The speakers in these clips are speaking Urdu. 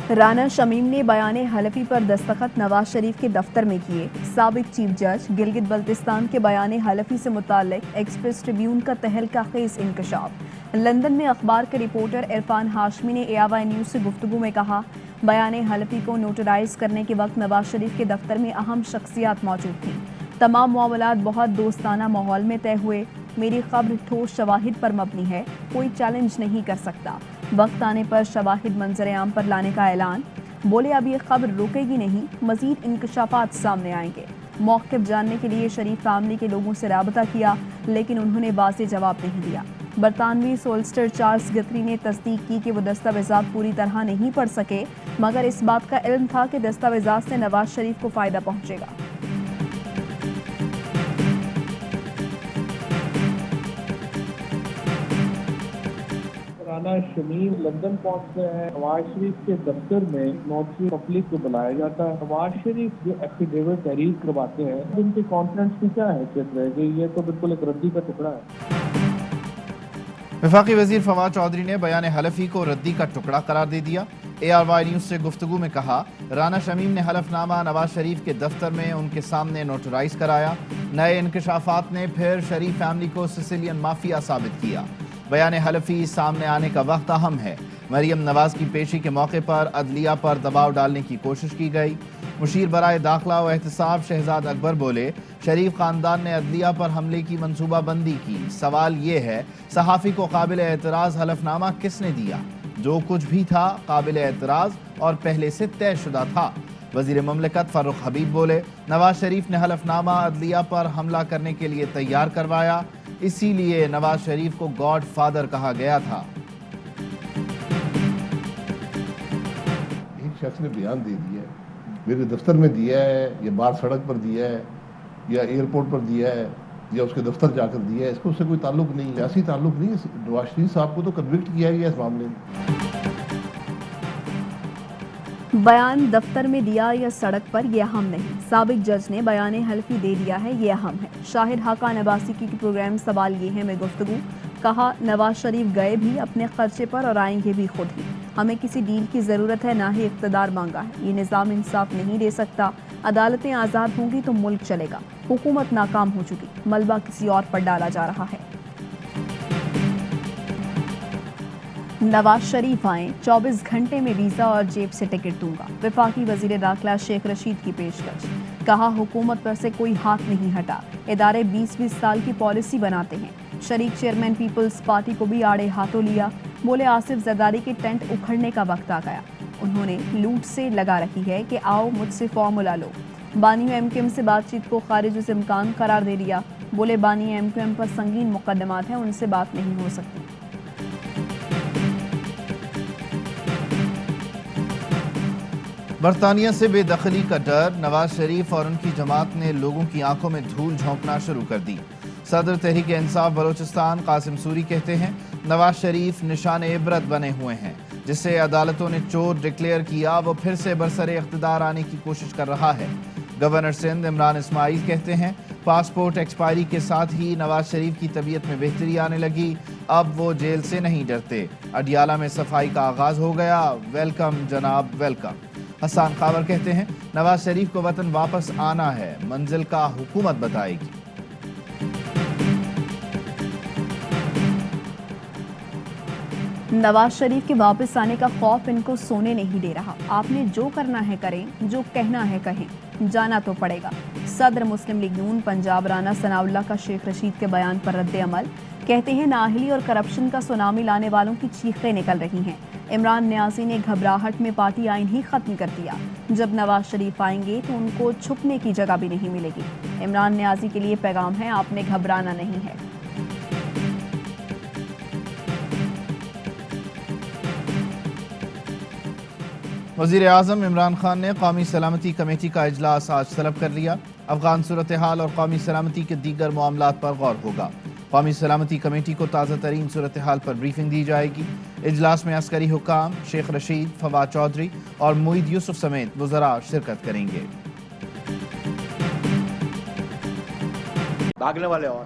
رانا شمیم نے بیان حلفی پر دستخط نواز شریف کے دفتر میں کیے۔ سابق چیف جج گلگت بلتستان کے بیان حلفی سے متعلق ایکسپریس ٹریبیون کا تہلکہ خیز انکشاف۔ لندن میں اخبار کے رپورٹر عرفان ہاشمی نے ARY نیوز سے گفتگو میں کہا، بیان حلفی کو نوٹرائز کرنے کے وقت نواز شریف کے دفتر میں اہم شخصیات موجود تھیں۔ تمام معاملات بہت دوستانہ ماحول میں طے ہوئے۔ میری خبر ٹھوس شواہد پر مبنی ہے، کوئی چیلنج نہیں کر سکتا۔ وقت آنے پر شواہد منظر عام پر لانے کا اعلان۔ بولے اب یہ خبر رکے گی نہیں، مزید انکشافات سامنے آئیں گے۔ موقف جاننے کے لیے شریف فیملی کے لوگوں سے رابطہ کیا، لیکن انہوں نے واضح جواب نہیں دیا۔ برطانوی سولسٹر چارلس گتری نے تصدیق کی کہ وہ دستاویزات پوری طرح نہیں پڑھ سکے، مگر اس بات کا علم تھا کہ دستاویزات سے نواز شریف کو فائدہ پہنچے گا۔ رانا شمیم لندن پہنچتے ہیں۔ نواز شریف کے دفتر میں نوٹری پبلک کو بلایا جاتا ہے۔ نواز شریف جو ایفیڈیوٹ تحریر کرواتے ہیں، ان کے کانفیڈنس کی کیا حیثیت رہے گی؟ یہ تو بالکل ایک ردی کا ٹکڑا ہے۔ وفاقی وزیر فواد چودھری نے بیان حلفی کو ردی کا ٹکڑا قرار دے دیا۔ ARY نیوز سے گفتگو میں کہا، رانا شمیم نے حلف نامہ نواز شریف کے دفتر میں ان کے سامنے نوٹرائز کرایا۔ نئے انکشافات نے پھر شریف فیملی کو سسیلین مافیا ثابت کیا۔ بیان حلفی سامنے آنے کا وقت اہم ہے۔ مریم نواز کی پیشی کے موقع پر عدلیہ پر دباؤ ڈالنے کی کوشش کی گئی۔ مشیر برائے داخلہ و احتساب شہزاد اکبر بولے، شریف خاندان نے عدلیہ پر حملے کی منصوبہ بندی کی۔ سوال یہ ہے، صحافی کو قابل اعتراض حلف نامہ کس نے دیا؟ جو کچھ بھی تھا قابل اعتراض اور پہلے سے طے شدہ تھا۔ وزیر مملکت فاروق حبیب بولے، نواز شریف نے حلف نامہ عدلیہ پر حملہ کرنے کے لیے تیار کروایا، اسی لیے نواز شریف کو گاڈ فادر کہا گیا تھا۔ ایک شخص نے بیان دے دیا ہے، میرے دفتر میں دیا ہے یا باہر سڑک پر دیا ہے یا ایئرپورٹ پر دیا ہے یا اس کے دفتر جا کر دیا ہے، اس کو اس سے کوئی تعلق نہیں ہے، سیاسی تعلق نہیں ہے۔ نواز شریف صاحب کو تو کنوکٹ کیا گیا اس معاملے میں۔ بیان دفتر میں دیا یا سڑک پر یہ اہم نہیں، سابق جج نے بیان حلفی دے دیا ہے، یہ اہم ہے۔ شاہد حقان عباسی کی پروگرام سوال یہ ہے میں گفتگو، کہا نواز شریف گئے بھی اپنے خرچے پر اور آئیں گے بھی خود ہی۔ ہمیں کسی ڈیل کی ضرورت ہے، نہ ہی اقتدار مانگا ہے۔ یہ نظام انصاف نہیں دے سکتا۔ عدالتیں آزاد ہوں گی تو ملک چلے گا۔ حکومت ناکام ہو چکی، ملبہ کسی اور پر ڈالا جا رہا ہے۔ نواز شریف آئیں، 24 گھنٹے میں ویزا اور جیب سے ٹکٹ دوں گا، وفاقی وزیر داخلہ شیخ رشید کی پیشکش۔ کہا حکومت پر سے کوئی ہاتھ نہیں ہٹا، ادارے 20-20 سال کی پالیسی بناتے ہیں۔ شریک چیئرمین پیپلز پارٹی کو بھی آڑے ہاتھوں لیا، بولے آصف زرداری کے ٹینٹ اکھڑنے کا وقت آ گیا۔ انہوں نے لوٹ سے لگا رکھی ہے کہ آؤ مجھ سے فارمولا لو۔ بانیوں MQM سے بات چیت کو خارج از امکان قرار دے دیا، بولے بانی MQM پر سنگین مقدمات ہیں، ان سے بات نہیں ہو سکتی۔ برطانیہ سے بے دخلی کا ڈر، نواز شریف اور ان کی جماعت نے لوگوں کی آنکھوں میں دھول جھونکنا شروع کر دی۔ صدر تحریک انصاف بلوچستان قاسم سوری کہتے ہیں، نواز شریف نشان عبرت بنے ہوئے ہیں، جسے عدالتوں نے چور ڈکلیئر کیا، وہ پھر سے برسر اقتدار آنے کی کوشش کر رہا ہے۔ گورنر سندھ عمران اسماعیل کہتے ہیں، پاسپورٹ ایکسپائری کے ساتھ ہی نواز شریف کی طبیعت میں بہتری آنے لگی، اب وہ جیل سے نہیں ڈرتے۔ اڈیالہ میں صفائی کا آغاز ہو گیا، ویلکم جناب ویلکم۔ حسان خاور کہتے ہیں، نواز شریف کو وطن واپس آنا ہے، منزل کا حکومت بتائے گی۔ نواز شریف کے واپس آنے کا خوف ان کو سونے نہیں دے رہا۔ آپ نے جو کرنا ہے کریں، جو کہنا ہے کہیں، جانا تو پڑے گا۔ صدر مسلم لیگ نون پنجاب رانا ثناء اللہ کا شیخ رشید کے بیان پر رد عمل، کہتے ہیں نااہلی اور کرپشن کا سونامی لانے والوں کی چیخیں نکل رہی ہیں۔ عمران نیازی نے گھبراہٹ میں پارٹی آئین ہی ختم کر دیا، جب نواز شریف آئیں گے تو ان کو چھپنے کی جگہ بھی نہیں ملے گی۔ عمران نیازی کے لیے پیغام ہے، آپ نے گھبرانا نہیں ہے۔ وزیر اعظم عمران خان نے قومی سلامتی کمیٹی کا اجلاس آج طلب کر لیا۔ افغان صورتحال اور قومی سلامتی کے دیگر معاملات پر غور ہوگا۔ قومی سلامتی کمیٹی کو تازہ ترین صورتحال پر بریفنگ دی جائے گی۔ اجلاس میں عسکری حکام شیخ رشید، فواد چودھری اور معید یوسف سمیت وزراء شرکت کریں گے۔ بھاگنے والے اور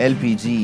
LPG,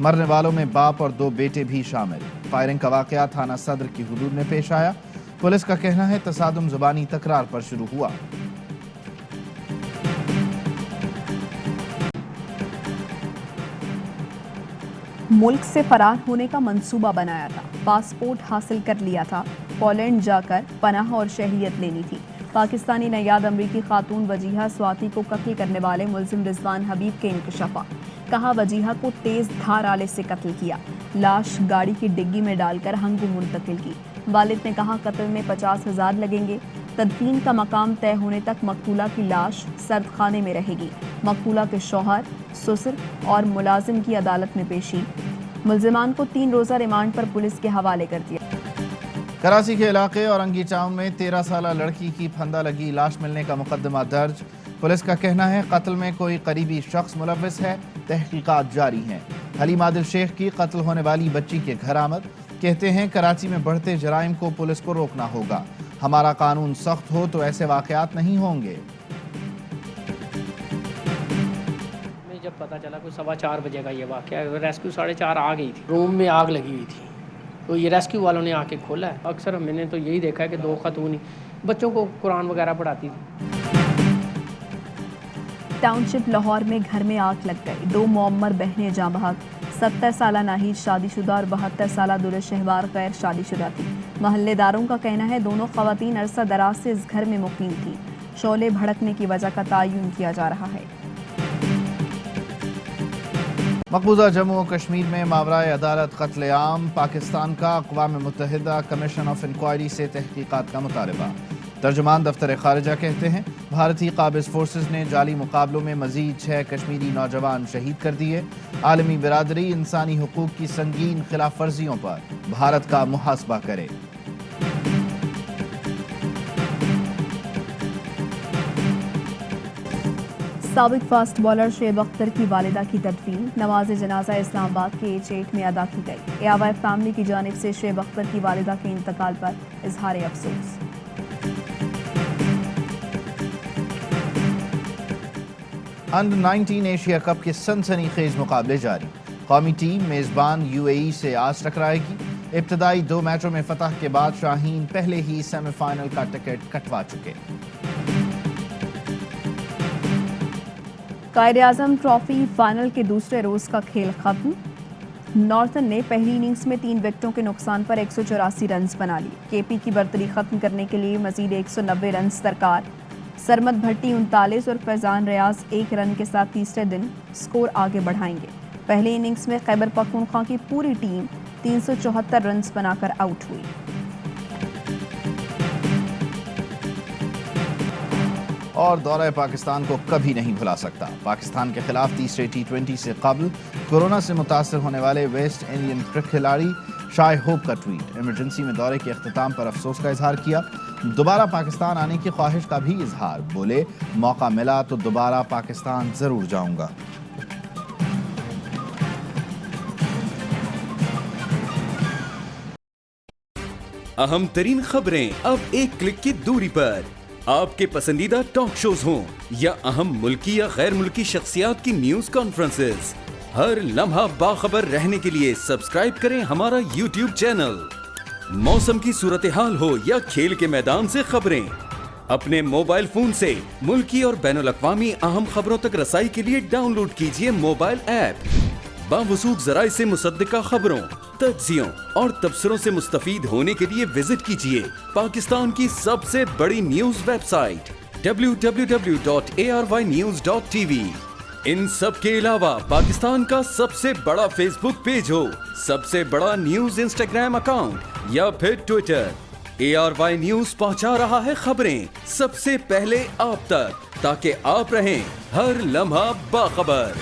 مرنے والوں میں باپ اور 2 بیٹے بھی شامل۔ فائرنگ کا واقعہ تھانہ صدر کی حدود میں پیش آیا۔ پولیس کا کہنا ہے تصادم زبانی تکرار پر شروع ہوا۔ ملک سے فرار ہونے کا منصوبہ بنایا تھا، پاسپورٹ حاصل کر لیا تھا، پولینڈ جا کر پناہ اور شہریت لینی تھی۔ پاکستانی نیاد امریکی خاتون وجیہہ سواتی کو قتل کرنے والے ملزم رضوان حبیب کے انکشافات۔ کہا وجیہہ کو تیز دھار آلے سے قتل کیا، لاش گاڑی کی ڈگی میں ڈال کر ہنگو منتقل کی۔ والد نے کہا قتل میں 50,000 لگیں گے۔ تدفین کا مقام طے ہونے تک مقتولہ کی لاش سرد خانے میں رہے گی۔ مقتولہ کے شوہر، سسر اور ملازم کی عدالت میں پیشی۔ ملزمان کو 3 روزہ ریمانڈ پر پولیس کے حوالے کر دیا۔ کراچی کے علاقے اورنگی ٹاؤن میں 13 سالہ لڑکی کی پھندہ لگی لاش ملنے کا مقدمہ درج۔ پولیس کا کہنا ہے قتل میں کوئی قریبی شخص ملوث ہے، تحقیقات جاری ہیں۔ حلیم عادل شیخ کی قتل ہونے والی بچی کے گھر آمد، کہتے ہیں کراچی میں بڑھتے جرائم کو پولیس کو روکنا ہوگا، ہمارا قانون سخت ہو تو ایسے واقعات نہیں ہوں گے۔ جب پتہ چلا کوئی 4:15 بجے کا یہ واقعہ، ریسکیو 4:30 آ گئی تھی، روم میں آگ لگی ہوئی تھی، تو یہ ریسکیو والوں نے آ کے کھولا ہے۔ اکثر میں نے تو یہی دیکھا ہے کہ 2 خاتون بچوں کو قرآن وغیرہ پڑھاتی تھی۔ ٹاؤن شپ لاہور میں گھر میں آگ لگ گئی، 2 معمر بہنیں جاں بحق۔ 70 سالہ ناہید شادی شدہ اور 72 سالہ دولت شہوار غیر شادی شدہ تھی۔ محلے داروں کا کہنا ہے دونوں خواتین عرصہ دراز سے اس گھر میں مقیم تھیں۔ شعلے بھڑکنے کی وجہ کا تعین کیا جا رہا ہے۔ مقبوضہ جموں و کشمیر میں ماورائے عدالت قتل عام، پاکستان کا اقوام متحدہ کمیشن آف انکوائری سے تحقیقات کا مطالبہ۔ ترجمان دفتر خارجہ کہتے ہیں بھارتی قابض فورسز نے جعلی مقابلوں میں مزید 6 کشمیری نوجوان شہید کر دیے۔ عالمی برادری انسانی حقوق کی سنگین خلاف ورزیوں پر بھارت کا محاسبہ کرے۔ سابق فاسٹ بالر شعیب اختر کی والدہ کی تدفین، نماز جنازہ اسلام آباد کے H8 میں ادا کی گئی۔ AY فیملی کی جانب سے شعیب اختر کی والدہ کے انتقال پر اظہار افسوس۔ انڈر 19 ایشیا کپ کے سنسنی خیز مقابلے جاری، قومی ٹیم میزبان UAE سے آج ٹکرائے گی۔ ابتدائی 2 میچوں میں فتح کے بعد شاہین پہلے ہی سیمی فائنل کا ٹکٹ کٹوا چکے۔ قائد-اعظم ٹرافی فائنل کے دوسرے روز کا کھیل ختم۔ نارتھن نے پہلی اننگز میں 3 وکٹوں کے نقصان پر 184 رنز بنا لی۔ KP کی برتری ختم کرنے کے لیے مزید 190 رنز درکار۔ سرمد بھٹی 39 اور فیضان ریاض 1 رن کے ساتھ تیسرے دن سکور آگے بڑھائیں گے۔ پہلی اننگز میں خیبر پختونخوا کی پوری ٹیم 374 رنز بنا کر آؤٹ ہوئی۔ اور دورہ پاکستان کو کبھی نہیں بھلا سکتا۔ پاکستان کے خلاف تیسرے T20 سے قبل کورونا سے متاثر ہونے والے ویسٹ انڈین کھلاڑی شائے ہوپ کا ٹویٹ، ایمرجنسی میں دورے کے اختتام پر افسوس کا اظہار کیا۔ دوبارہ پاکستان آنے کی خواہش کا بھی اظہار، بولے موقع ملا تو دوبارہ پاکستان ضرور جاؤں گا۔ اہم ترین خبریں اب ایک کلک کی دوری پر، آپ کے پسندیدہ ٹاک شوز ہوں یا اہم ملکی یا غیر ملکی شخصیات کی نیوز کانفرنسز، ہر لمحہ باخبر رہنے کے لیے سبسکرائب کریں ہمارا YouTube چینل۔ موسم کی صورتحال ہو یا کھیل کے میدان سے خبریں، اپنے موبائل فون سے ملکی اور بین الاقوامی اہم خبروں تک رسائی کے لیے ڈاؤن لوڈ کیجیے موبائل ایپ۔ باوثوق ذرائع سے مصدقہ خبروں، تجزیوں اور تبصروں سے مستفید ہونے کے لیے وزٹ کیجیے پاکستان کی سب سے بڑی نیوز ویب سائٹ www.arYnews.tv۔ ان سب کے علاوہ پاکستان کا سب سے بڑا فیس بک پیج ہو، سب سے بڑا نیوز انسٹاگرام اکاؤنٹ یا پھر ٹویٹر، ARY نیوز پہنچا رہا ہے خبریں سب سے پہلے آپ تک، تاکہ آپ رہیں ہر لمحہ باخبر۔